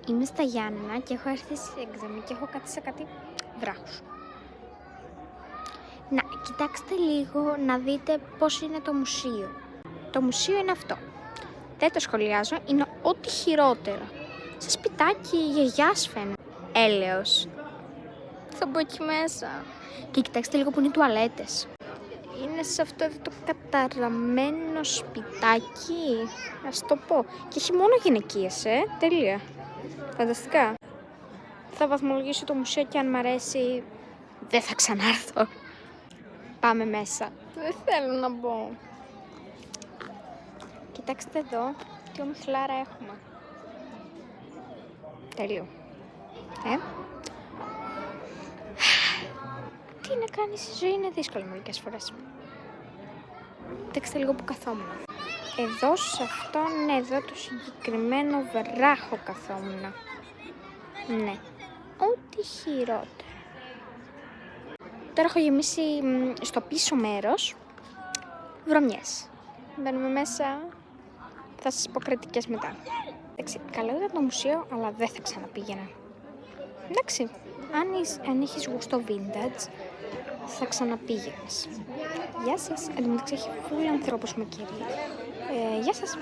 Είμαι στα Γιάννενα και έχω έρθει σε έκδρομη και έχω κάτσει σε κάτι βράχους. Να, κοιτάξτε λίγο να δείτε πώς είναι το μουσείο. Το μουσείο είναι αυτό. Δεν το σχολιάζω, είναι ό,τι χειρότερο. Σαν σπιτάκι γιαγιάς φαίνεται. Έλεος. Θα μπω εκεί μέσα. Και κοιτάξτε λίγο που είναι οι τουαλέτες. Είναι σε αυτό εδώ το καταραμένο σπιτάκι, ας το πω. Και έχει μόνο γυναικείες, τέλεια. Φανταστικά. Θα βαθμολογήσω το μουσείο και αν μ' αρέσει, δεν θα ξανάρθω. Πάμε μέσα. Δεν θέλω να μπω. Κοιτάξτε εδώ, τι ομιχλάρα έχουμε. Τέλειο. Τι να κάνεις, η ζωή είναι δύσκολη μερικές φορές. Κοιτάξτε λίγο που καθόμουν. Εδώ, σε αυτόν εδώ το συγκεκριμένο βράχο καθόμουν. Ναι, ό,τι χειρότερο. Τώρα έχω γεμίσει στο πίσω μέρος βρωμιές. Μπαίνουμε μέσα, θα σας πω κριτικές μετά. Εντάξει, καλό ήταν το μουσείο, αλλά δεν θα ξαναπήγαινα. Εντάξει, αν έχεις γούστο vintage, θα ξαναπήγαινες. Γεια σας, εν τω μεταξύ έχει φούλα ανθρώπους με κυρία. Γεια σας.